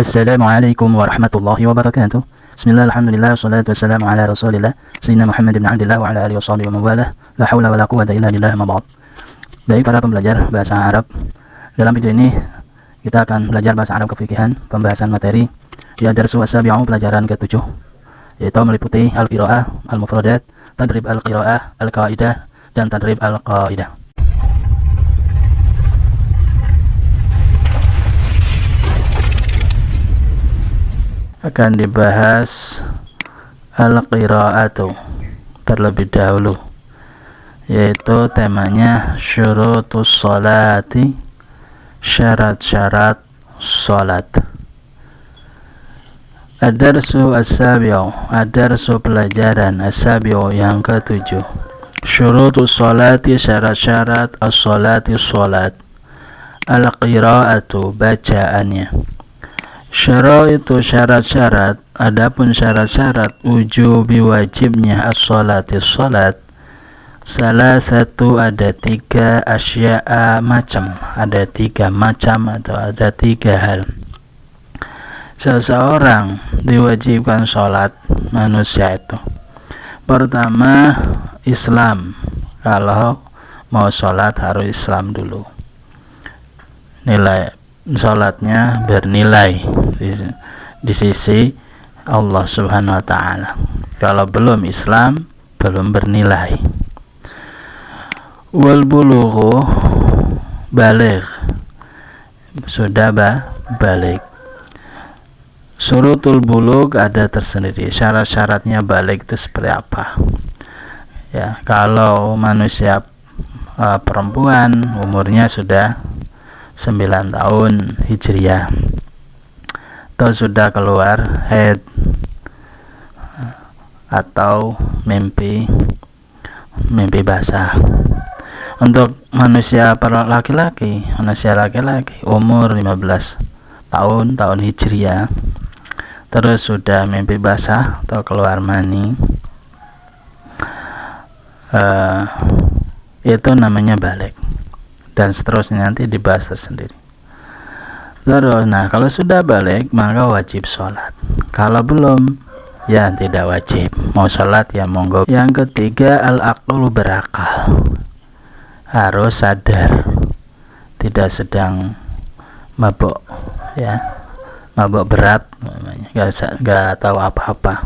Assalamualaikum warahmatullahi wabarakatuh. Bismillah, alhamdulillah, wassalatu wassalamu ala rasulillah Sayyidina Muhammad bin Abdillah wa ala alihi wa sahbihi wa mawalah. La hawla wa la quwwata illa billah, ma ba'd. Baik para pembelajar bahasa Arab, dalam video ini kita akan belajar bahasa Arab kefikihan, pembahasan materi di Ad-Darsu As-Sabi'u, pelajaran ke-7, yaitu meliputi al-qiraah, al-mufradat, tadrib al-qiraah, al-qaidah, dan tadrib al-qaidah. Akan dibahas al-qiraatu terlebih dahulu, yaitu temanya syurutus sholati, syarat-syarat sholat. Ad-Darsu As-Sabi'u, Ad-Darsu pelajaran As-Sabi'u yang ke-7, syurutus sholati, syarat-syarat as-sholati sholat. Al-qiraatu bacaannya. Syaraitu syarat-syarat, adapun syarat-syarat wujubi wajibnya as-sholati sholat. Salah satu ada 3 asya'a macam, ada 3 macam atau ada 3 hal. Seseorang diwajibkan sholat, manusia itu. Pertama, Islam. Kalau mau sholat harus Islam dulu. Nilai sholatnya bernilai di sisi Allah Subhanahu wa ta'ala. Kalau belum Islam, belum bernilai. Wal bulughu, baligh, sudah baligh. Surutul bulugh ada tersendiri, syarat-syaratnya baligh itu seperti apa ya. Kalau manusia perempuan umurnya sudah 9 tahun hijriah atau sudah keluar haid atau mimpi basah. Untuk manusia laki-laki umur 15 tahun hijriah terus sudah mimpi basah atau keluar mani, itu namanya balik, dan seterusnya nanti dibahas tersendiri. Terus, nah kalau sudah balik maka wajib sholat. Kalau belum, ya tidak wajib. Mau sholat ya monggo. Yang ketiga, al-aqlu, berakal, harus sadar, tidak sedang mabuk ya, mabuk berat, nggak tahu apa-apa,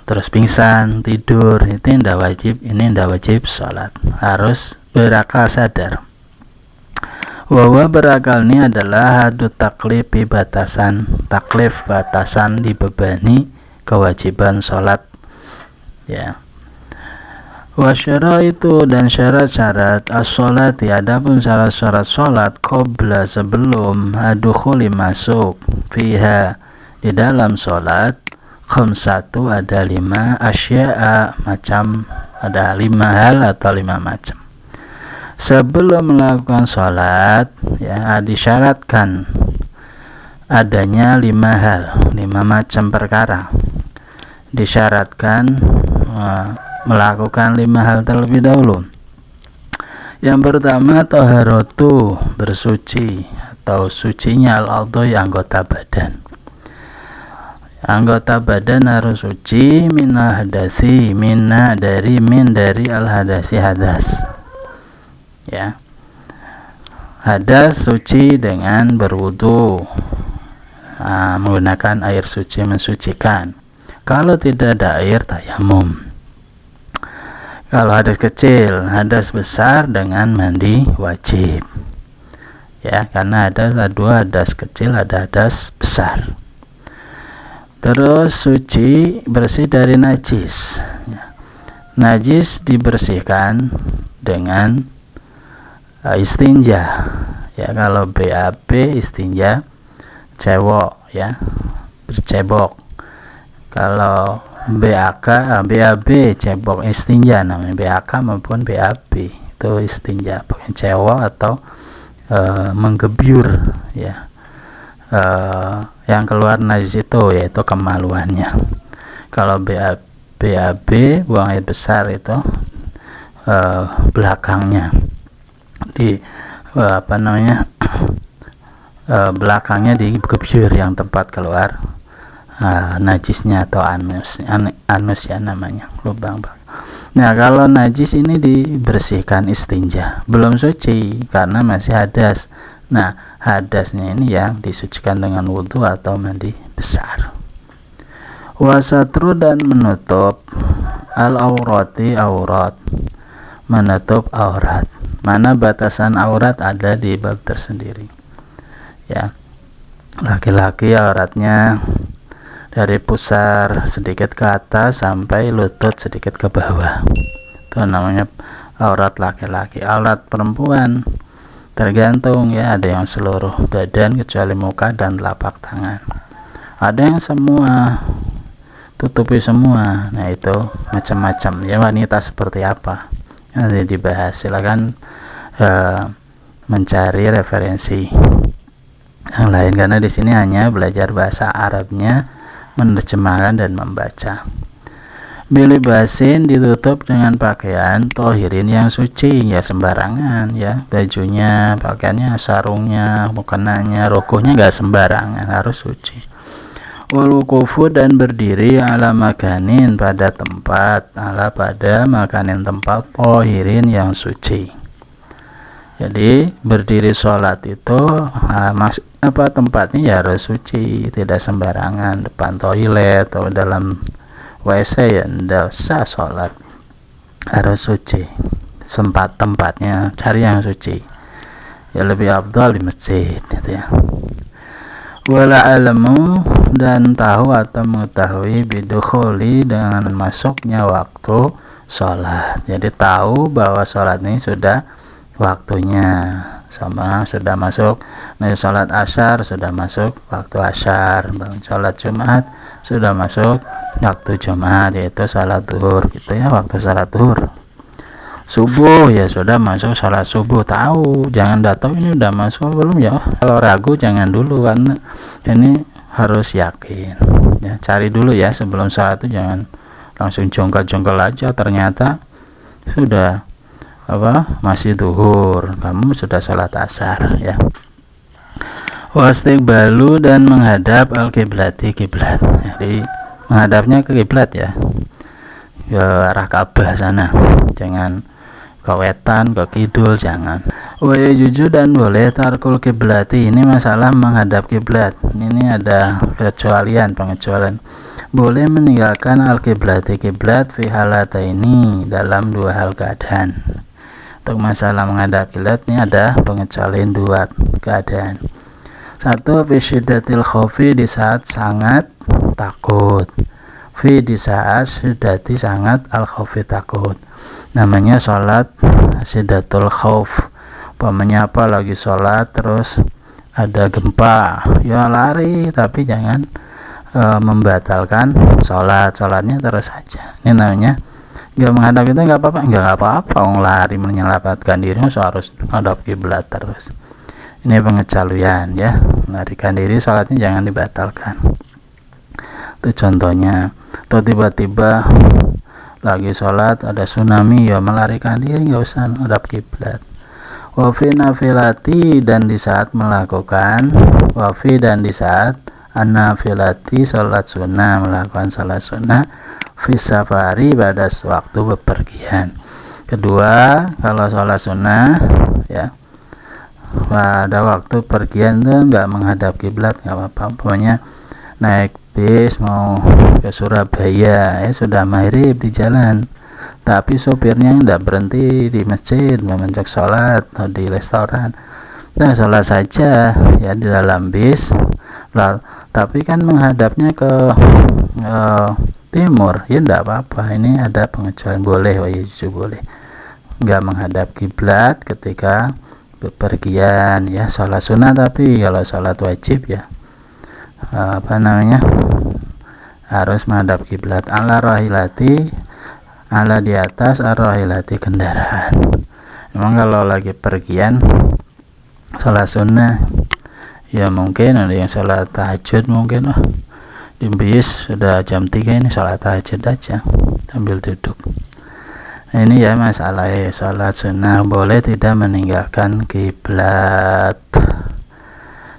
terus pingsan, tidur, itu tidak wajib. Ini tidak wajib sholat, harus berakal, sadar. Wawa, berakal ini adalah hadu taklifi, batasan, taklif, batasan, dibebani kewajiban sholat ya. Wasyara itu, dan syarat-syarat as-sholati, adapun syarat-syarat sholat, qabla, sebelum, adukhuli, masuk, fiha, di dalam sholat, khamsatu, ada 5 asya'a, macam, ada 5 hal atau 5 macam. Sebelum melakukan sholat ya, disyaratkan adanya 5 hal, 5 macam perkara. Disyaratkan melakukan 5 hal terlebih dahulu. Yang pertama, taharatu, bersuci atau sucinya al-adhai, anggota badan. Anggota badan harus suci, minah hadasi, dari al-hadasi, hadas ya. Hadas suci dengan berwudu, menggunakan air suci, mensucikan. Kalau tidak ada air, tayamum. Kalau hadas kecil, hadas besar dengan mandi wajib ya, karena ada 2 hadas kecil, ada hadas besar. Terus suci, bersih dari najis ya. Najis dibersihkan dengan istinja ya. Kalau BAB istinja cebok ya, bercebok. Kalau BAB cebok istinja, namanya BAK maupun BAB itu istinja, pakai cebok atau menggebyur ya. Yang keluar najis itu yaitu kemaluannya. Kalau BAB buang air besar itu belakangnya di belakangnya digebyur yang tempat keluar najisnya atau anus ya namanya, lubang. Nah kalau najis ini dibersihkan istinja, belum suci karena masih hadas. Nah hadasnya ini yang disucikan dengan wudhu atau mandi besar. Wasatru dan menutup al-aurati aurat, menutup aurat. Mana batasan aurat ada di bab tersendiri ya. Laki-laki auratnya dari pusar sedikit ke atas sampai lutut sedikit ke bawah, itu namanya aurat laki-laki. Aurat perempuan tergantung ya, ada yang seluruh badan kecuali muka dan telapak tangan, ada yang semua tutupi semua. Nah itu macam-macam ya, wanita seperti apa nanti dibahas. Silakan mencari referensi yang lain karena di sini hanya belajar bahasa Arabnya, menerjemahkan dan membaca. Bilibasin ditutup dengan pakaian tohirin yang suci, ya sembarangan ya, bajunya, pakaiannya, sarungnya, mukenanya, rokohnya gak sembarangan, harus suci. Walukufu dan berdiri ala makanin pada tempat, pada makanin tempat tohirin yang suci. Jadi berdiri sholat itu tempatnya ya harus suci, tidak sembarangan, depan toilet atau dalam WC ya tidak usah sholat, harus suci. Tempatnya cari yang suci ya, lebih afdal di masjid gitu ya. Wala alamu dan tahu atau mengetahui bidukhuli dengan masuknya waktu sholat. Jadi tahu bahwa sholat ini sudah waktunya, sama sudah masuk. Nah sholat asyar sudah masuk waktu asyar, sholat Jumat sudah masuk waktu Jumat, yaitu sholat zuhur gitu ya, waktu sholat zuhur. Subuh ya sudah masuk sholat subuh, tahu, jangan datang ini udah masuk belum ya, kalau ragu jangan dulu, karena ini harus yakin ya, cari dulu ya sebelum sholat itu, jangan langsung jongkel-jongkel aja ternyata sudah masih zuhur, kamu sudah sholat asar ya. Wastiqbalu dan menghadap al-kiblati, kiblat. Jadi menghadapnya ke kiblat ya, ke arah Ka'bah sana, jangan ke wetan, ke kidul, jangan. Wayajuju dan boleh tarkul kiblati, ini masalah menghadap kiblat. Ini ada pengecualian, boleh meninggalkan al-kiblati, kiblat fi halata ini dalam dua hal keadaan. Untuk masalah menghadap kiblat ini ada pengecualian dua keadaan. Satu, fi syiddatil khaufi, di saat sangat takut. Fi di saat syiddati sangat, al khaufi takut. Namanya sholat syiddatul khauf. Umpamanya apa, lagi sholat terus ada gempa, ya lari, tapi jangan membatalkan sholatnya terus saja. Ini namanya nggak menghadap, itu nggak apa-apa, lari menyelamatkan diri, harus menghadap kiblat terus. Ini pengecualian ya, melarikan diri sholatnya jangan dibatalkan. Itu contohnya. Atau tiba-tiba lagi sholat ada tsunami, ya melarikan diri, nggak usah menghadap kiblat. Wafi nafilati, dan di saat melakukan dan di saat an-nafilati, sholat sunnah, melakukan sholat sunnah fisafari, pada waktu bepergian. Kedua, kalau sholat sunnah ya pada waktu pergian itu nggak menghadap kiblat, nggak apa-apa. Pokoknya naik bis mau ke Surabaya ya, sudah maghrib di jalan, tapi sopirnya nggak berhenti di masjid, memencet sholat atau di restoran, nah sholat saja ya di dalam bis. Tapi kan menghadapnya ke timur ya, nggak apa-apa. Ini ada pengecualian, boleh, boleh nggak menghadap kiblat ketika bepergian ya, sholat sunnah. Tapi kalau sholat wajib ya harus menghadap kiblat. Ala rahilati, ala di atas, ar-rahilati, kendaraan. Memang kalau lagi pergian sholat sunnah ya mungkin ada yang sholat tahajud, mungkin di bis sudah jam 3 ini sholat tahajud aja sambil duduk. Ini ya masalah sholat sunnah boleh tidak meninggalkan kiblat.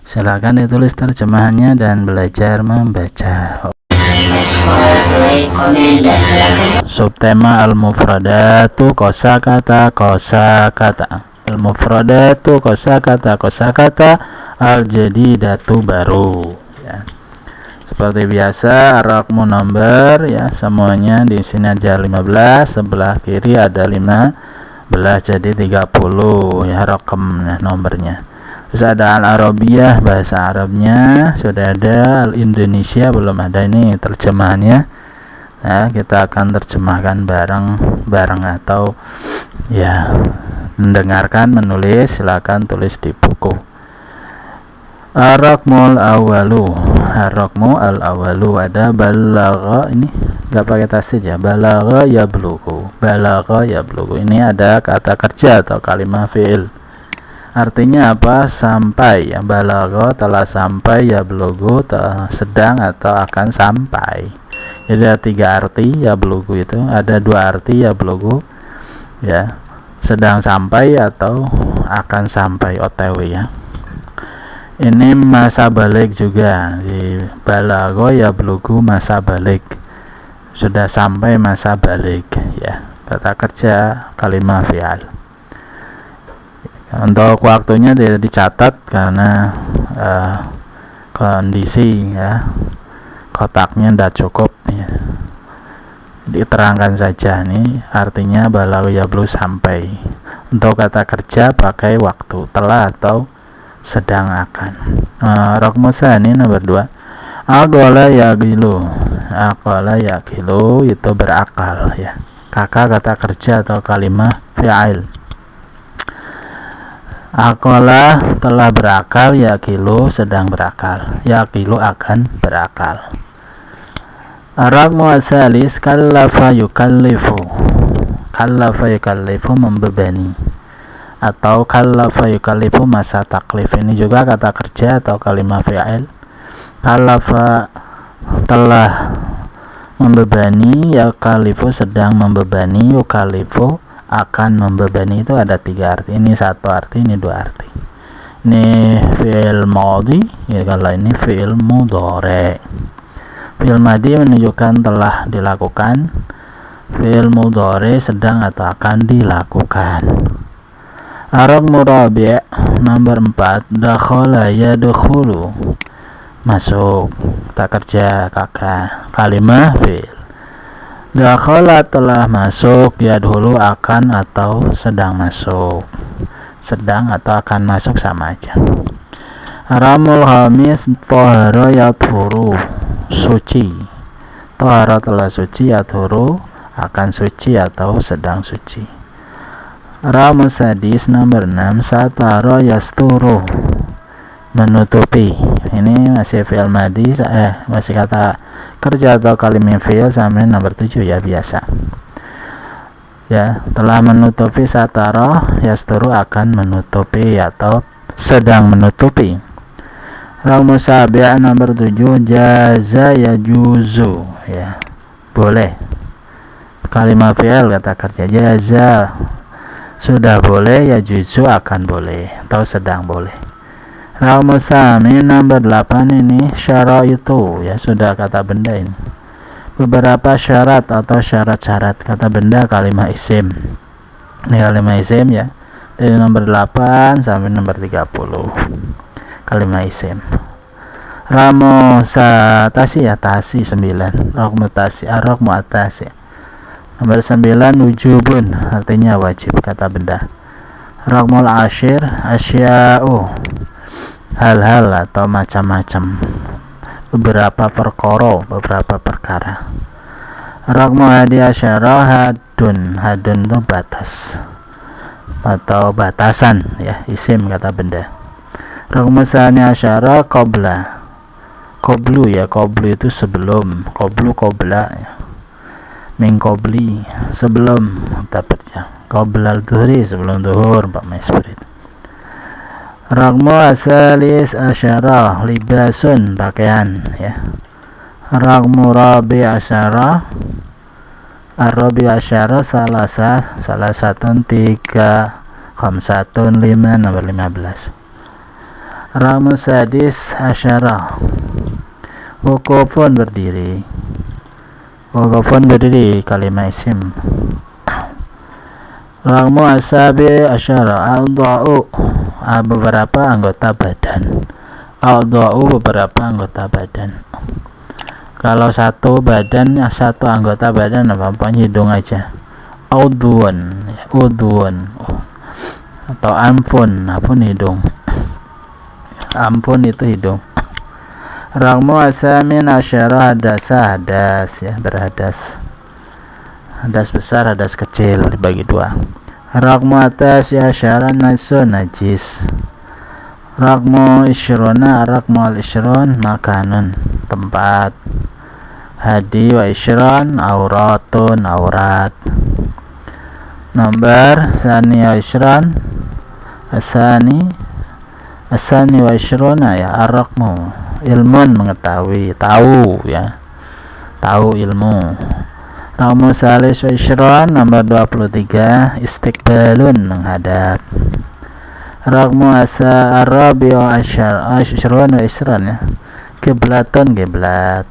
Silakan ditulis terjemahannya dan belajar membaca. Subtema al-mufradatu kosakata al-mufradatu kosakata al-jadidatu baru ya. Seperti biasa rakmu nomor ya, semuanya di sini aja 15, sebelah kiri ada 15 jadi 30 ya rakam nomornya. Terus ada al-arabiyah, bahasa Arabnya sudah ada. Al-Indonesia belum ada, ini terjemahannya. Nah, kita akan terjemahkan bareng atau ya mendengarkan, menulis, silakan tulis di buku. Ar-rakmul al-awalu ada balagha, ini enggak pakai tasdid ya, balagha yablughu. Ini ada kata kerja atau kalimat fi'il. Artinya apa? Sampai ya, balagha telah sampai, yablughu sedang atau akan sampai. Jadi ada 3 arti yablughu itu, ada 2 arti yablughu ya, sedang sampai atau akan sampai, OTW ya. Ini masa balik juga, di balagha yablughu masa balik, sudah sampai masa balik ya, kata kerja kalimat fi'al. Untuk waktunya tidak dicatat karena kondisi ya, kotaknya tidak cukup ya. Diterangkan saja nih artinya balagha yablughu sampai. Untuk kata kerja pakai waktu, telah atau sedang akan. Raqmu tsani nomor 2. Aqala yaqilu itu berakal ya. Kakak kata kerja atau kalimat fi'il. Aqala telah berakal, yaqilu sedang berakal, yaqilu akan berakal. Ar-raqmu tsalis kallafa yukallifu membebani atau kallafa yukallifu masa taklif. Ini juga kata kerja atau kalimat fi'il. Kallafa telah membebani, yukallifu sedang membebani, yukallifu akan membebani. Itu ada 3 arti, ini 1 arti, ini 2 arti. Ini fi'il madhi ya, kalau ini fi'il mudhari. Fi'il madhi menunjukkan telah dilakukan, fi'il mudhari sedang atau akan dilakukan. Ar-raqmu rabi' nomor 4. Dakhala yadkhulu masuk, kata kerja kakak, kalimat fi'il. Dakhala telah masuk, yadkhulu akan atau sedang masuk, sedang atau akan masuk sama aja. Ramul khamis thahara yathuru suci, thahara telah suci, yathuru akan suci atau sedang suci. Ramul sadis nomor 6 satara yasturu menutupi. Ini masih fi'il madhi masih kata kerja atau kalimat fi'il sampai nomor 7 ya, biasa ya. Telah menutupi, satara yasturu akan menutupi atau sedang menutupi. Raqmu sabi' nomor 7 jaza yajuzu ya, boleh, kalimat fi'il kata kerja. Jaza sudah boleh, yajuzu akan boleh atau sedang boleh. Raqmu tsami nomor 8 ini syaraitu ya, sudah kata benda ini. Beberapa syarat atau syarat-syarat kata benda kalimat isim. Ini kalimat isim ya, dari nomor 8 sampai nomor 30 kalimat isim. Raqmu tasi ya, tasi 9. Raqmu tasi, ar-raqmu atasi nomor 9 wujubun artinya wajib kata benda. Raqmul ashir asya'u hal-hal atau macam-macam, beberapa perkara, beberapa perkara. Raqmu hadi asyara hadun, hadun itu batas atau batasan ya, isim kata benda. Raqmu tsani asyara qabla, qablu ya, qablu itu sebelum, qablu qabla ya. Min qabli sebelum, kata kerja. Qabla al-dhuhri sebelum zuhur, seperti itu. Raqmu asalis asyara libasun pakaian ya. Raqmu rabi asyara, ar-rabi asyara salah satu 3 khamsatun 5 nomor 15. Raqmu sadis asyara, wukufun berdiri. Wukufun berdiri kalimat isim. Raqmu asabi asyara, a'dha'u beberapa anggota badan. A'dha'u beberapa anggota badan. Kalau satu badan, satu anggota badan apa hidung aja. Udhun, udhun, atau ampun hidung. Ampun itu hidung. Raqmu asamin asyara hadasa, hadas ya, berhadas. Hadas besar, hadas kecil dibagi dua. Raqmu atas ya asyara nasun, najis. Raqmu isyrona, raqmu al-isyrun makanun, tempat. Hadi wa isyron auratun, aurat. Nomor sani wa isyron asani wa isyrona ya, ar-raqmu ilmun, mengetahui, tahu ya, tahu ilmu. Raqmu salis wa isyron nomor 23 istiqbalun, menghadap. Raqmu asa arabi wa isyron wa isyron ya, kiblatun, kiblat.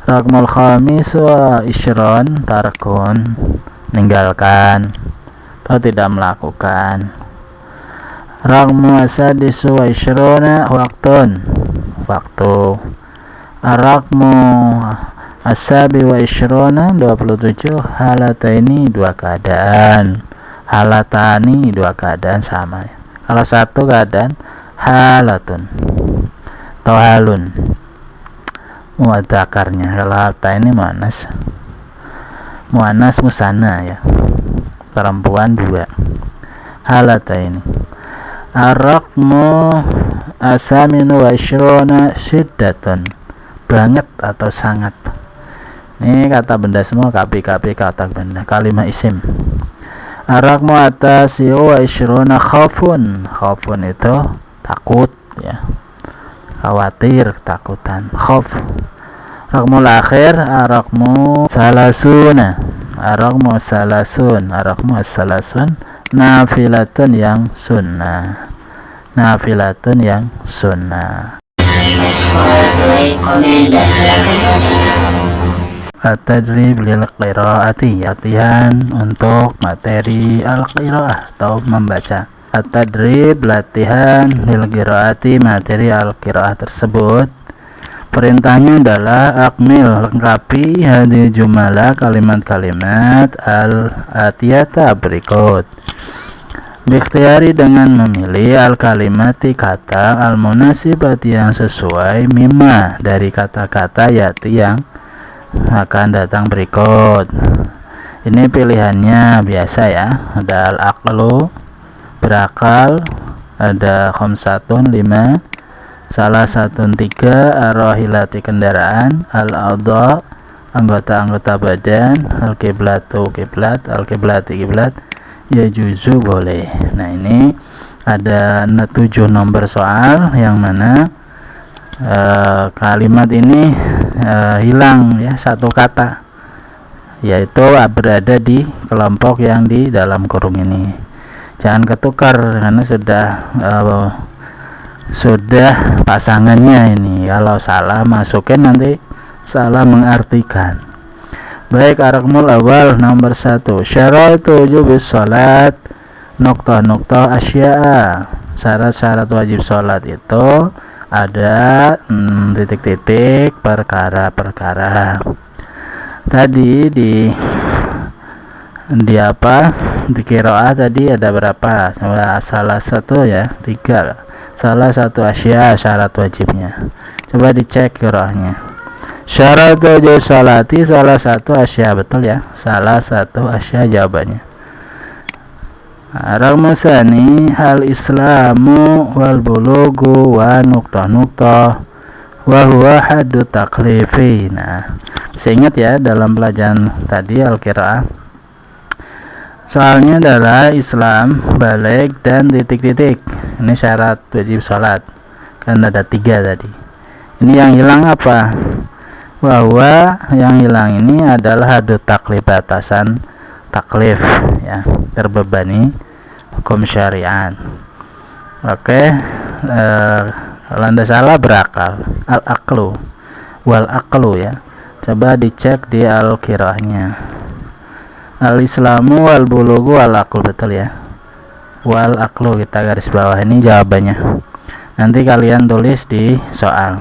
Raqmul khamis wa isyron tarkun, meninggalkan atau tidak melakukan. Raqmu asadis wa isyrona waktun, waktu. Raqmu asabi wa isyrona 27 halataini, dua keadaan. Halatani, dua keadaan sama. Kalau satu keadaan halatun atau halun muadzakarnya. Kalau halta ini muannas musanna ya, perempuan dua. Halata ini. Ar-raqmu asaminu wa isyrona syiddatun, banget atau sangat. Ini kata benda semua, kapi kata benda, kalimat isim. Ar-raqmu atas wa isyrona khaufun, khaufun itu takut ya, khawatir, ketakutan, khauf. Raqmul akhir ar-raqmu salasuna, ar-raqmu salasun, ar-raqmu salasun nafilatun, yang sunnah, nafilatun yang sunnah. At-tadrib lil qiraati, latihan untuk materi al-qiraah atau membaca. At-tadrib, latihan, lil qiraati, materi al-qiraah tersebut. Perintahnya adalah akmil, lengkapi hadhihi jumlah, kalimat-kalimat al-atiyata berikut. Bikhtiyari, dengan memilih, al-kalimati, kata, al-munasibati, yang sesuai, mimma, dari kata-kata yati, yang akan datang berikut. Ini pilihannya biasa ya, ada al-aqlu, berakal, ada khamsatun, 5, salah satu 3, ar-rahilati, kendaraan, al-a'dha, anggota-anggota badan, al-qiblatu, kiblat, al-qiblati, kiblat, ya juzu, boleh. Nah ini ada 7 nomor soal yang mana kalimat ini hilang ya, satu kata, yaitu berada di kelompok yang di dalam kurung ini. Jangan ketukar karena sudah pasangannya ini. Kalau salah masukin nanti salah mengartikan. Baik, ar-raqmul awal nomor 1, syaratu wujubis sholat nokta asya'a, syarat-syarat wajib sholat itu ada titik-titik perkara-perkara. Tadi di apa, di qiraah tadi ada berapa? Salah satu ya, 3. Salah satu asya, syarat wajibnya. Coba dicek qiraahnya. Syarat wajib salati, salah satu asya, betul ya, salah satu asya jawabannya. Raqmu tsani hal islamu wal bulugu wa nuqtah wa huwa haddu taklifi. Nah, bisa ingat ya dalam pelajaran tadi al-qiraah, soalnya adalah Islam, balik, dan titik-titik. Ini syarat wajib sholat, kan ada 3 tadi. Ini yang hilang apa? Bahwa yang hilang ini adalah haddu taklif, batasan taklif ya, terbebani hukum syariat. Oke, kalau anda salah berakal. Al-aqlu wal aqlu ya, coba dicek di al-qiraahnya. Al-islamu wal bulugu wal aqlu, betul ya, wal aqlu kita garis bawah, ini jawabannya. Nanti kalian tulis di soal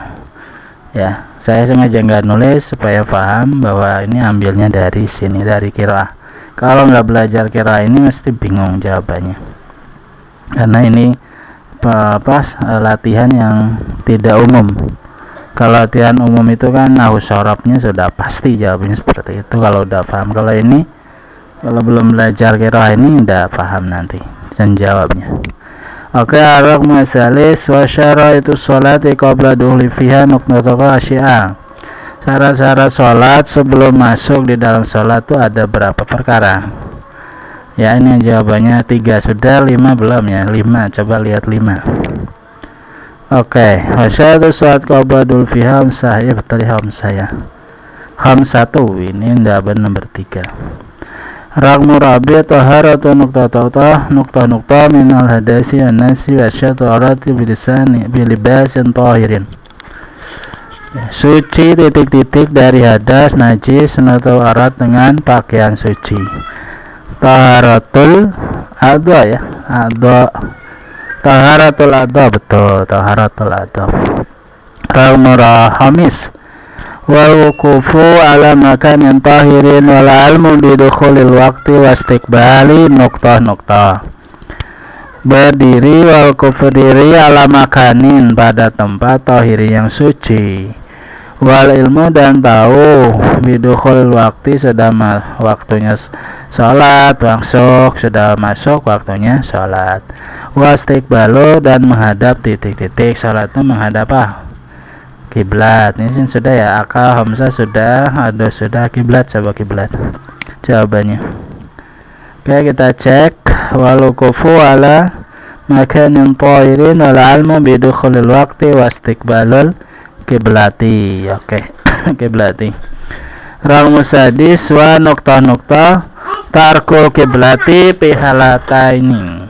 ya, saya sengaja nggak nulis supaya paham bahwa ini ambilnya dari sini, dari qiraah. Kalau nggak belajar qiraah ini mesti bingung jawabannya, karena ini latihan yang tidak umum. Kalau latihan umum itu kan nahwu sorobnya sudah pasti jawabannya seperti itu kalau udah paham. Kalau ini, kalau belum belajar qiraah ini udah paham nanti dan jawabnya. Oke, ar-raqmu salis wa syaraitu sholati qabla dukhuli fiha nuqtatuha asyi'a. Syarat-syarat sholat sebelum masuk di dalam sholat itu ada berapa perkara ya? Ini jawabannya 3 sudah, 5 belum ya? 5, coba lihat 5. Oke, wasyadu sholat qabla dukhuli fiha hamsah, ya betul ya, hamsah ya, hamsatu, ini jawaban nomor 3. Raqmu rabi' taharatu nuqtah minal hadasi an nasi wa syatarati bilisani bilibasin tahirin. Suci titik-titik dari hadas, najis, atau arat dengan pakaian suci. Taharatul adha ya, adha, taharatul adha, betul, taharatul adha. Raqmu hamis wal wuqufu ala makanin tahirin wal almu bidukhulil waqti wastiqbali nuqtah. Berdiri wal kufdiri ala makanin, pada tempat tahiri yang suci, wal ilmu dan tahu bidukhulil waqti, sudah waktunya sholat masuk, sudah masuk waktunya sholat, wastiqbalu dan menghadap titik-titik. Sholat itu menghadap kiblat. Ini sudah ya, akal hamzah sudah, ada sudah, kiblat, coba kiblat jawabannya. Oke, kita cek. Walukufu ala makanin tahirin wal almu bidukhulil waqti wastiqbalul kiblati. Oke, kiblati. Raqmu sadis wa nuqtah tarkul kiblati pihalataini,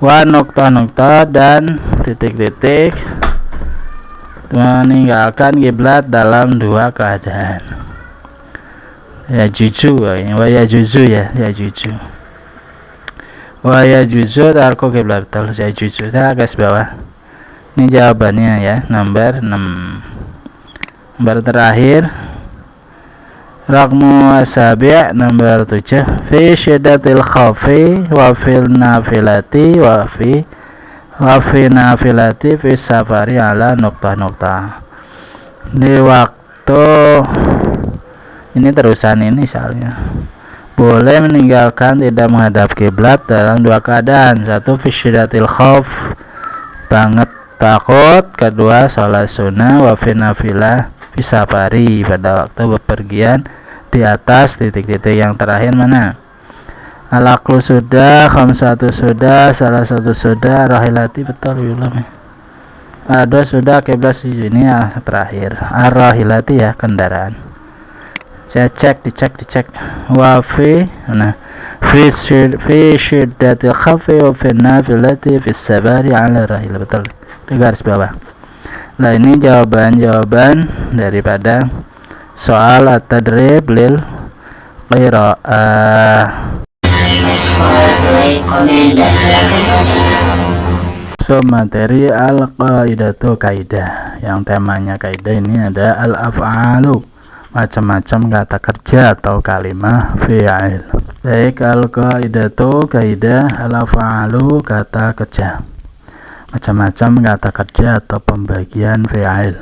wa nuqtah dan titik-titik meninggalkan kiblat dalam 2 keadaan. Ya juju, wa ya juzu ya, ya juju, wa ya juzu tarku kiblat, betul, ya juzu. Kita garis bawah, ini jawabannya ya, nomor 6. Nomor terakhir, raqmu asabi' nomor 7, fi syiddatil khawfi wa fil nafilati wa fi nafilati fi safari ala nuqtah. Di waktu ini terusan ini soalnya, boleh meninggalkan tidak menghadap kiblat dalam 2 keadaan. 1, fi syiddatil khauf, banget takut. 2, sholat sunnah. Wa fi nafilah fi safari, pada waktu bepergian. Di atas titik-titik yang terakhir mana? Al-aqlu sudah, khamsatu sudah, salah satu sudah, rahilati, betul belum ya? Ada sudah, kiblat ini ya terakhir. Ar-rahilati ya, kendaraan. Saya dicek. Wa fi, nah, fi syiddatil khafi wa fi nafilati fi sabari ala rahil, betul, itu garis bawah. Nah, ini jawaban daripada soal at-tadrib lil qiraah. So, materi al-qaidatu, kaidah, yang temanya kaidah ini ada al-af'alu, macam-macam kata kerja atau kalimah fi'il. Baik, al-qaidatu kaidah, al-af'alu kata kerja, macam-macam kata kerja atau pembagian fi'il,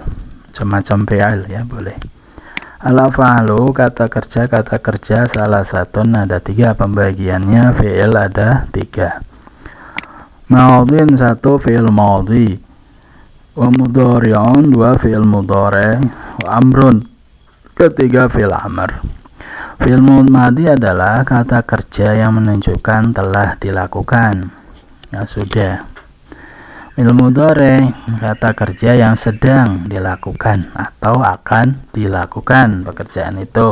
macam-macam fi'il ya, boleh. Al-af'alu kata kerja salah satu ada 3 pembagiannya, fi'il ada 3. Maudin 1 fi'il maudi, wa mudhari'un 2 fi'il mudhari', wa amrun 3 fi'il amr. Fi'il madi adalah kata kerja yang menunjukkan telah dilakukan, ya sudah. Fi'il mudhari' kata kerja yang sedang dilakukan atau akan dilakukan pekerjaan itu.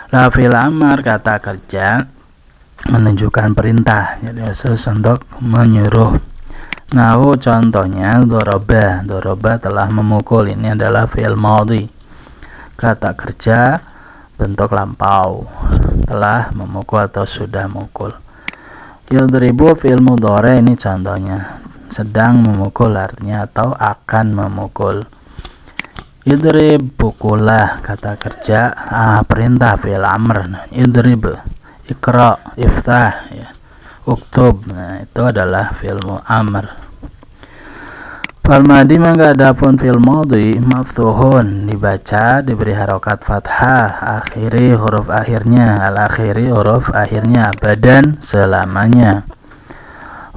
La fi'il amr kata kerja menunjukkan perintah, jadi khusus untuk menyuruh. Nahu contohnya doroba telah memukul, ini adalah fi'il madhi. Kata kerja bentuk lampau, telah memukul atau sudah memukul. Yadribu fi'il mudhari, ini contohnya, sedang memukul artinya atau akan memukul. Idrib pukullah, kata kerja, perintah fi'il amr. Idrib, ikra, iftah, ya. Uktub, nah itu adalah fi'il amr. Fal madi maka adapun fi'il madhi maftuhun, dibaca diberi harokat fathah, akhiri huruf akhirnya, al akhiri huruf akhirnya, abadan selamanya.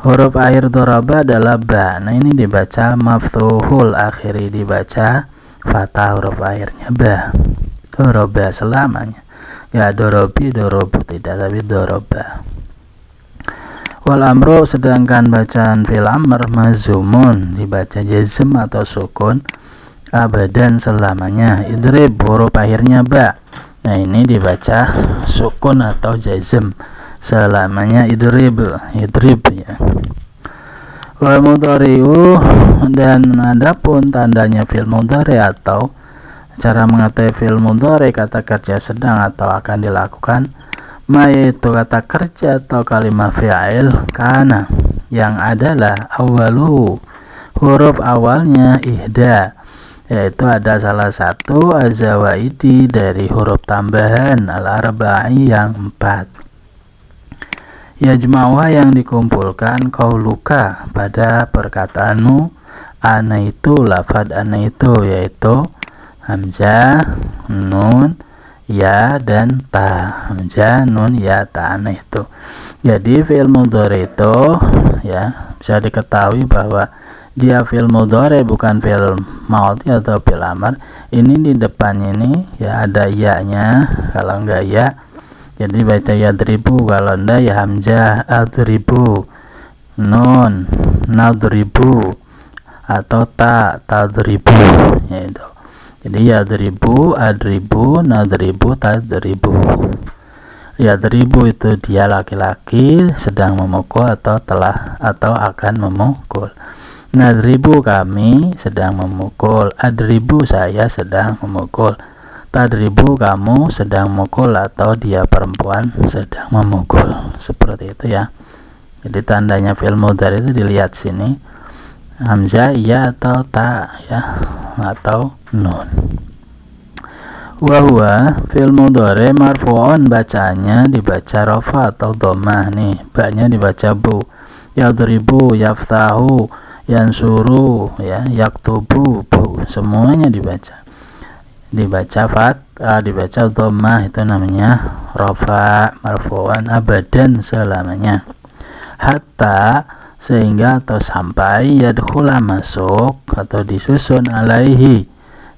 Huruf akhir doraba adalah ba, nah ini dibaca maftuhul akhiri, dibaca fathah huruf akhirnya ba. Doroba selamanya, ya dorobi dorobu tidak, tapi doroba. Wal amru, sedangkan bacaan fil amr mazumun, dibaca jazm atau sukun, abadan selamanya. Idrib huruf akhirnya ba, nah ini dibaca sukun atau jazm selamanya, idrib ya. Wal mudhari'u, dan adapun tandanya fil mudhari atau cara mengetahui fil mudhari, kata kerja sedang atau akan dilakukan, yaitu kata kerja atau kalimat fi'il kana, yang adalah awaluhu, huruf awalnya ihda, yaitu ada salah satu azawaidi dari huruf tambahan al-arba'i yang 4. Yajma'uha, yang dikumpulkan, qauluka, pada perkataanmu, ana itu, lafad ana itu, yaitu hamzah, nun, ya dan ta. Hamzah, nun, ya, ta, ana itu. Jadi fi'il mudhari itu ya bisa diketahui bahwa dia fi'il mudhari, bukan fi'il madhi atau fi'il amr. Ini di depannya ini ya ada ya-nya, kalau enggak ya jadi baca yadribu, kalau enggak ya hamzah adribu, nun nadribu, atau ta tadribu, yaitu. Jadi yadribu, adribu, nadribu, tadribu. Yadribu itu dia laki-laki sedang memukul atau telah atau akan memukul. Nadribu kami sedang memukul, adribu saya sedang memukul, tadribu kamu sedang memukul atau dia perempuan sedang memukul. Seperti itu ya. Jadi tandanya fi'il mudhari itu dilihat sini, hamzah ya atau ta ya, atau nun. Wahwa fi'il mudhari marfu'un, bacaannya dibaca rafa atau dhammah. Nih ba-nya dibaca bu. Yadribu, yaftahu, yansuru ya, yaktubu, bu, semuanya dibaca dibaca dhammah, itu namanya rafa marfu'an abadan selamanya. Hatta, sehingga atau sampai, yadkhula masuk atau disusun alaihi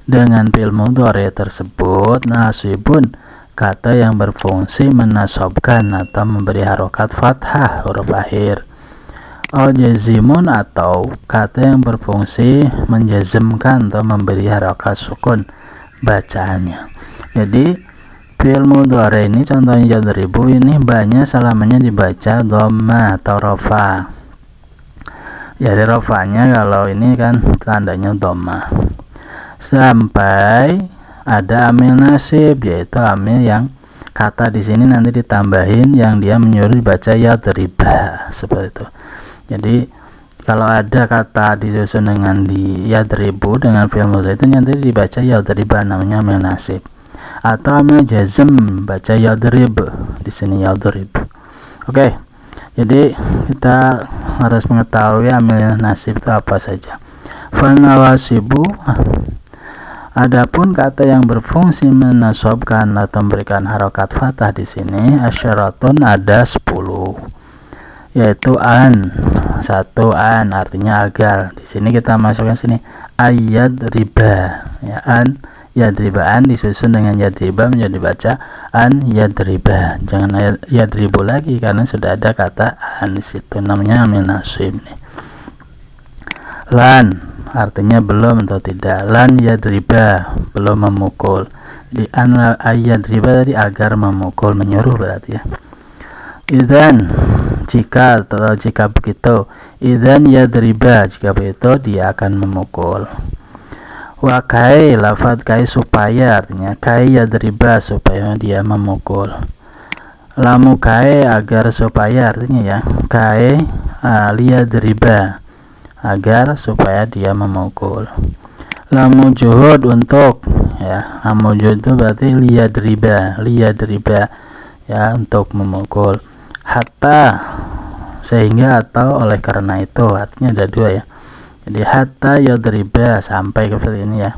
dengan fi'il mudhari tersebut nasibun, kata yang berfungsi menasobkan atau memberi harokat fathah huruf akhir, au jazimun, atau kata yang berfungsi menjazmkan atau memberi harokat sukun bacaannya. Jadi fi'il mudhari ini contohnya yadribu, ini banyak selamanya dibaca dhamma atau rafa. Jadi rafanya kalau ini kan tandanya dhamma, sampai ada amil nasib, yaitu amil yang kata di sini nanti ditambahin yang dia menyuruh dibaca yadriba, seperti itu. Jadi kalau ada kata disusun dengan di yadribu dengan fi'il mudhari itu nanti dibaca yadriba, namanya amil nasib. Atau amil jazm, baca yadrib, di sini yadrib. Oke. Jadi kita harus mengetahui amil nasib itu apa saja. Fal nawasibu, adapun kata yang berfungsi menasobkan atau memberikan harokat fathah di sini asyaratun, ada 10, yaitu an, satu an artinya agar. Di sini kita masukkan sini ayat riba ya, an yadribaan disusun dengan yadriba menjadi baca an yadriba, jangan yadribu lagi karena sudah ada kata an di situ, namanya amil nasib nih. Lan artinya belum atau tidak, lan yadriba belum memukul, di an ayadriba tadi agar memukul, menyuruh berarti ya. Idzan jika atau jika begitu, idzan yadriba jika begitu dia akan memukul. Wa kai lafadz kai supaya, artinya kai yadriba supaya dia memukul. Lamu kai agar supaya, artinya ya kai liyadriba agar supaya dia memukul. Lamu juhud untuk, ya lamu juhud itu berarti liyadriba ya untuk memukul. Hatta sehingga atau oleh karena itu, artinya ada dua ya. Jadi hatta yadriba sampai seperti ini ya.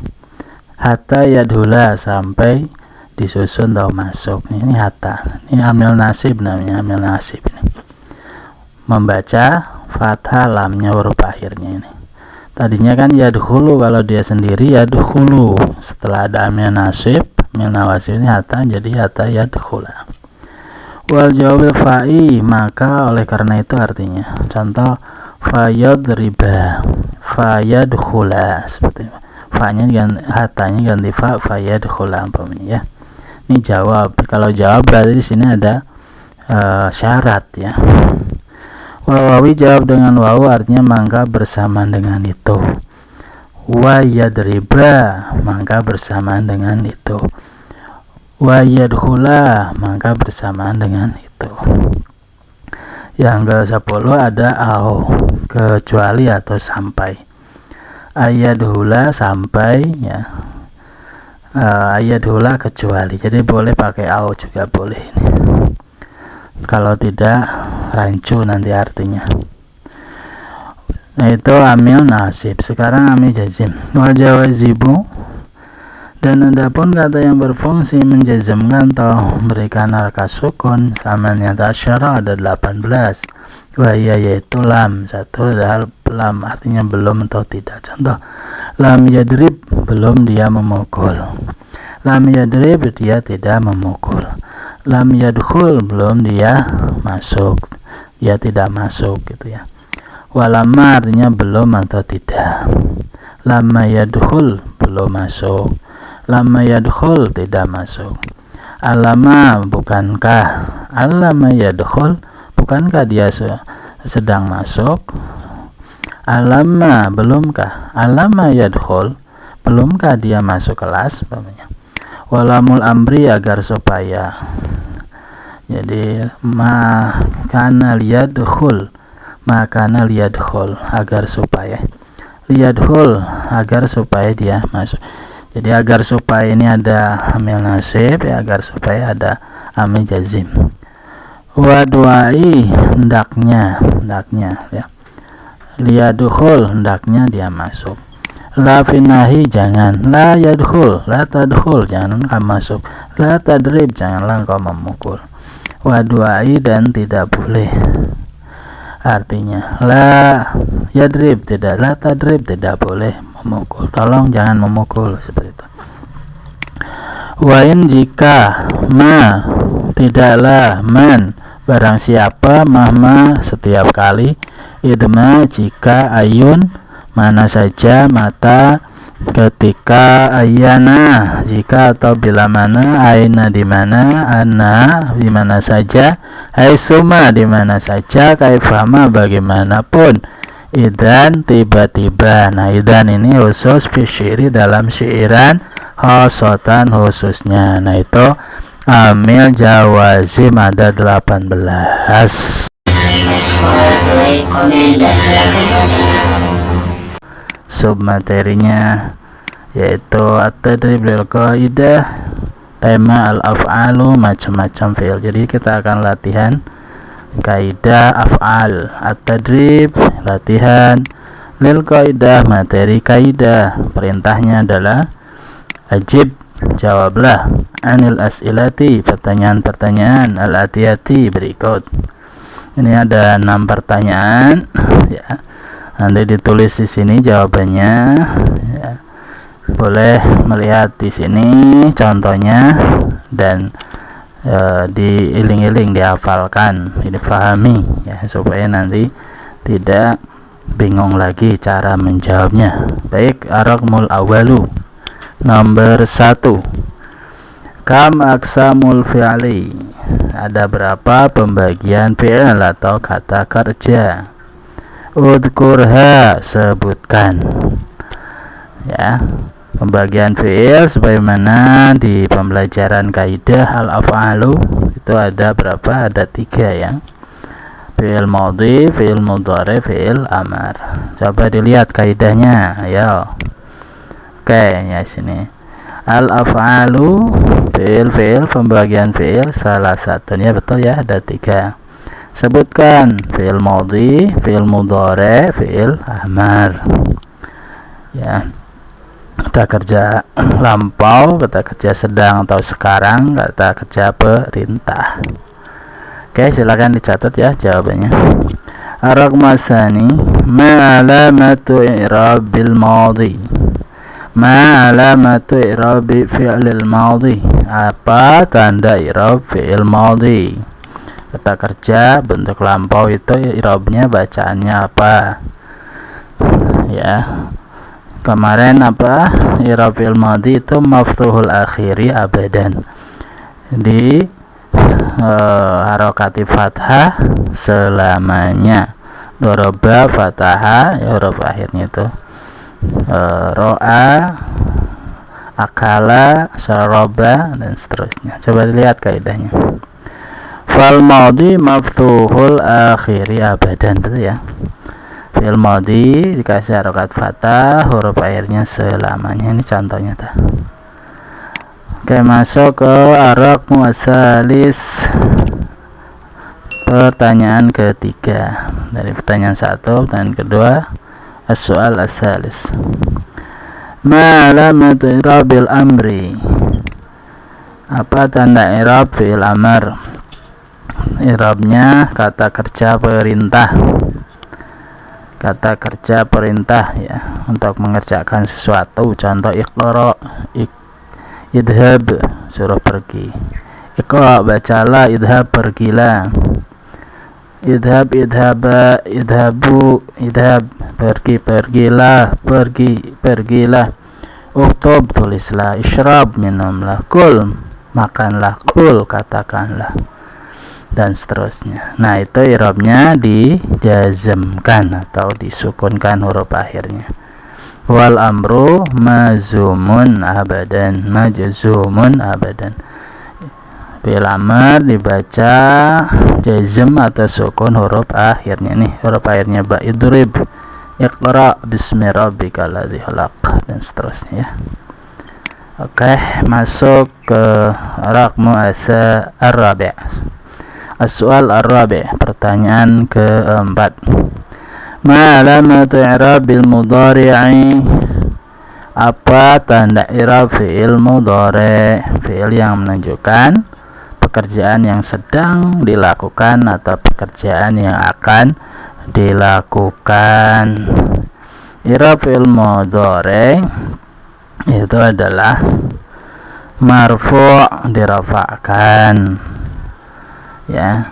Hatta yadhula sampai disusun atau masuk. Ini hatta. Ini amil nasib namanya, amil nasib ini. Membaca fathah lamnya huruf akhirnya ini. Tadinya kan yadkhulu, kalau dia sendiri yadkhulu. Setelah ada amil nasib, amil nawasib ini hatta, jadi hatta yadkhula. Wal jawabil fa'i, maka oleh karena itu artinya. Contoh fayadriba, fayadkhula, seperti fa-nya ganti, hatanya ganti fa, fayadkhula umpamanya ya. Ini jawab. Kalau jawab berarti di sini ada syarat ya. Wawawi jawab dengan wawu, artinya maka bersamaan dengan itu. Wa yadriba maka bersamaan dengan itu. Wa yadkhula maka bersamaan dengan itu. Yang ke-10 ada au, kecuali atau sampai. Ayadhula sampai ya. Ayadhula kecuali. Jadi boleh pakai au juga boleh ini. Kalau tidak rancu nanti artinya. Nah itu amil nasib. Sekarang amil jazim. Wa jawazibu, dan adapun kata yang berfungsi menjazmkan atau memberikan harakat sukun samanya tasyara ada 18. Wahya yaitu lam, satu adalah lam artinya belum atau tidak. Contoh lam yadrib, belum dia memukul. Lam yadrib dia tidak memukul. Lam yadkhul, belum dia masuk, dia tidak masuk gitu ya. Walamma artinya belum atau tidak. Lamma yadkhul, belum masuk. Lamma yadkhul, tidak masuk. Alama, bukankah. Alama yadkhul, bukankah dia sedang masuk. Alama, belumkah. Alama yadkhul, belumkah dia masuk kelas umpamanya. Walamul amri, agar supaya. Jadi makana liyadkhul, makana liyadkhul, agar supaya. Liyadkhul, agar supaya dia masuk. Jadi agar supaya ini ada amil nasib ya, agar supaya ada amil jazim. Wa duai, hendaknya ya. Liyadkhul, hendaknya dia masuk. La finahi, jangan. La yadkhul, la tadkhul, jangan engkau masuk. La tadrib, janganlah engkau memukul. Wa duai, dan tidak boleh. Artinya la yadrib, tidak. La tadrib, tidak boleh memukul. Tolong jangan memukul, seperti itu. Wain jika ma, tidaklah man, barang siapa, mahma setiap kali, idma jika, ayun mana saja, mata ketika, ayana jika atau bila mana, aina di mana, ana di mana saja, aisuma di mana saja, kaifama bagaimanapun, idan tiba-tiba. Nah idan ini khusus fisyiri, dalam syairan, khosotan khususnya. Nah itu amil jawazim ada 18. Submaterinya yaitu at-tadrib lil qaidah, tema al-af'alu, macam-macam fi'il. Jadi kita akan latihan kaidah af'al, at-tadrib latihan, lil qaidah materi kaidah. Perintahnya adalah ajib, jawablah, anil as'ilati, pertanyaan-pertanyaan, al-atiyati, berikut. Ini ada 6 pertanyaan ya. Nanti ditulis di sini jawabannya ya. Boleh melihat di sini contohnya dan diiling-iling, dihafalkan, dipahami ya, supaya nanti tidak bingung lagi cara menjawabnya. Baik, ar-raqmul awalu, nomor 1. Kam aqsamul fi'li, ada berapa pembagian fi'il atau kata kerja. Udkurha, sebutkan. Ya, pembagian fi'il sebagaimana di pembelajaran kaidah al-af'alu itu ada berapa? Ada 3 ya. Fi'il madhi, fi'il mudhari, fi'il amar. Coba dilihat kaidahnya, ayo. Oke, ya sini. Al-af'alu, fi'il pembagian fi'il salah satunya, betul ya, ada 3. Sebutkan fi'il madhi, fi'il mudhari, fi'il amar. Ya. Kata kerja lampau, kata kerja sedang atau sekarang, kata kerja perintah. Oke, silakan dicatat ya jawabannya. Ar-raqmasani, ma alamatu i'rabil madhi. Ma alamatu i'rabi fi'lil madhi, apa tanda i'rab fi'il madhi. Kata kerja bentuk lampau itu i'rabnya bacaannya apa ya. Kemarin apa, i'rab fi'il madhi itu maftuhul akhiri abadan, di harokati fathah selamanya. Doroba fathah ya, huruf akhirnya itu ro'a, akala, syaraba, dan seterusnya. Coba dilihat kaidahnya. Fal madhi maftuhul akhiri abadan, betul ya. Fi'il madhi dikasih harokat fathah, huruf akhirnya selamanya. Ini contohnya ta. Oke, masuk ke ar-raqmu as-salis, pertanyaan ketiga. Dari pertanyaan 1, pertanyaan kedua, as-su'al as-salis. Ma alamatu i'rabil amri, apa tanda i'rab fi'il amar. I'rabnya kata kerja perintah. Kata kerja perintah ya, untuk mengerjakan sesuatu. Contoh iqra, idhab, suruh pergi. Iqra, bacalah. Idhab, pergilah. Idhab, idhaba, idhabu, idhab, pergi, pergilah, pergi, pergilah. Uktub, tulislah. Ishrab, minumlah. Kul, makanlah. Kul, katakanlah, dan seterusnya. Nah, itu i'rabnya dijazmkan atau disukunkan huruf akhirnya. Wal amru mazumun abadan, majzumun abadan. Fi'il amar dibaca jazm atau sukun huruf akhirnya. Nih huruf akhirnya ba, idrib, iqra bismi rabbikal ladzi khalaq, dan seterusnya ya. Oke, masuk ke raqmu ar-rabi'. As-su'al ar-rabi', pertanyaan keempat. Ma alamatu i'rabil mudhari'i, apa tanda i'rab fi'il mudhari', fi'il yang menunjukkan pekerjaan yang sedang dilakukan atau pekerjaan yang akan dilakukan. I'rab fi'il mudhari' itu adalah marfu', dirafa'kan ya,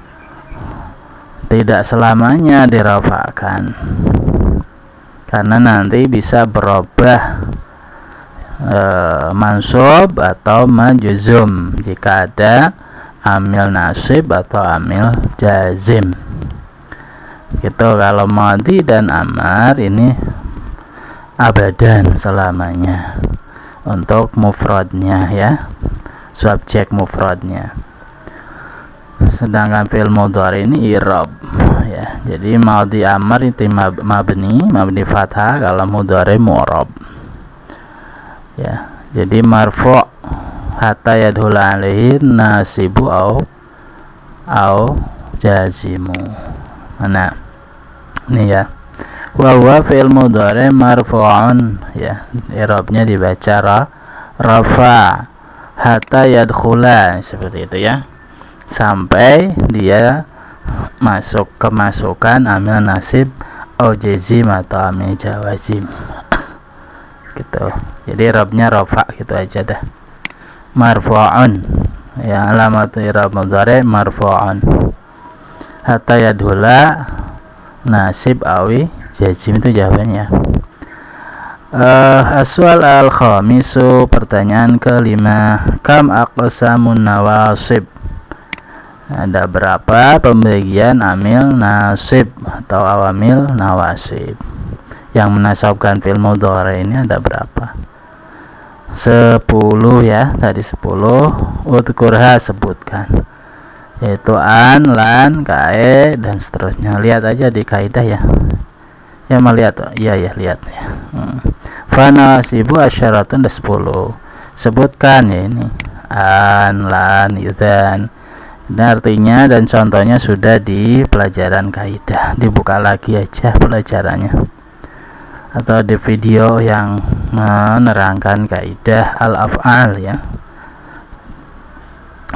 tidak selamanya dirafa'kan karena nanti bisa berubah mansub atau majzum jika ada amil nasib atau amil jazim gitu. Kalau madhi dan amar ini abadan, selamanya untuk mufradnya ya, subjek mufradnya. Sedangkan fi'il mudhari ini i'rab ya. Jadi madhi amar itu mabni fathah, kalau mudhari mu'rab ya. Jadi marfu' hatta yadkhul alaihi nasibu au jazimu. Mana ini ya, wa huwa fi'il mudhari marfu'un ya, i'rabnya dibaca rafa hatta yadkhula, seperti itu ya, sampai dia masuk kemasukan amil nasib au jazim atau amil jawazim gitu. Jadi i'rabnya rafa gitu aja dah, marfu'un ya, alamat i'rab mudhari marfu'un hatta yadkhula nasib awi jazim, itu jawabannya. As-su'al al-khamisu, pertanyaan kelima, kam aqsamun nawasib? Ada berapa pembagian amil nasib atau awamil nawasib? Yang menasabkan fi'il mudhari ini ada berapa? 10 ya, tadi 10. Udhkurha, sebutkan, yaitu an, lan, kae, dan seterusnya. Lihat aja di kaidah ya. Ya melihat, iya ya, lihat ya. Fanawasibu asyaratun, 10. Sebutkan ya ini an, lan, idzan. Ini artinya dan contohnya sudah di pelajaran kaidah. Dibuka lagi aja pelajarannya, atau di video yang menerangkan kaidah al-af'al ya.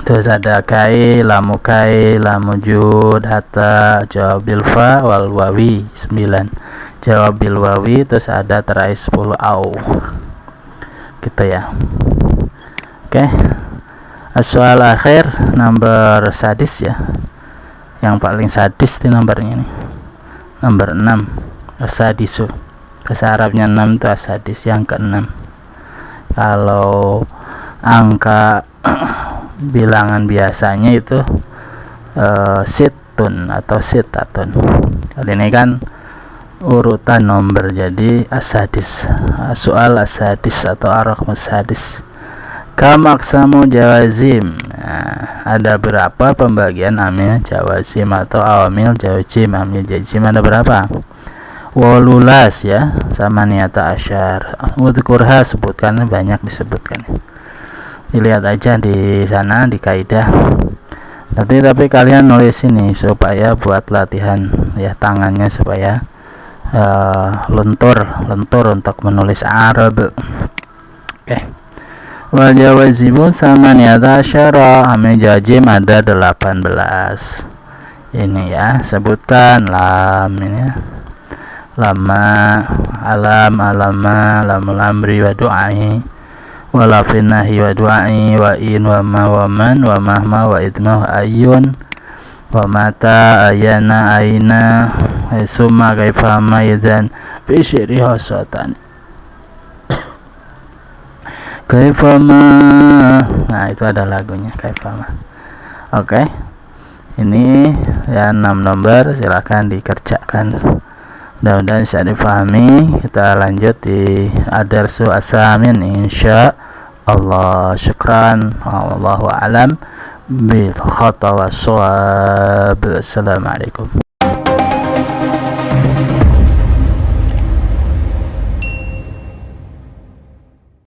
Terus ada kai, lamu kai, lamu jud, hatta, jawab bil fa, wal wawi, 9. Jawab bil wawi, terus ada terakhir 10 au, gitu ya. Oke. As-soal akhir, nomor sadis ya, yang paling sadis di nomornya ini, nomor 6, as-sadisu. Bahasa Arabnya 6 itu as-sadis, yang ke-6. Kalau angka bilangan biasanya itu situn atau sitatun. Kali ini kan urutan nomor, jadi as-sadis. Soal as-sadis atau ar-raqmus sadis. Kam aqsamu jawazim. Nah, ada berapa pembagian amil jawazim atau awamil jawazim? Amil jawazim ada berapa? Walulas ya, sama niata asyar. Udhkurha, sebutkan, banyak disebutkan. Dilihat aja di sana di kaidah. Tapi kalian nulis ini supaya buat latihan ya, tangannya supaya lentur untuk menulis Arab. Oke. Wal jawazimu sama niata asyara, amil jawazim ada 18. Ini ya, sebutkan lam ini ya. Lama, alam, alama, lamul amri wa du'ai, wa lafinahi wa du'ai, wa in, wa ma, wa man, wa mahma, wa idma, wa ayun, wa mata, ayana, aina, summa, kaifama, idhan, bisyiri hosotan, kaifama. Nah, itu ada lagunya, kaifama. Oke. Ini ya 6 nomor, silakan dikerjakan. Mudah-mudahan bisa dipahami. Kita lanjut di adarsu asamin insya Allah. Syukran. Wallahu a'lam bil khata was shawab. Assalamualaikum.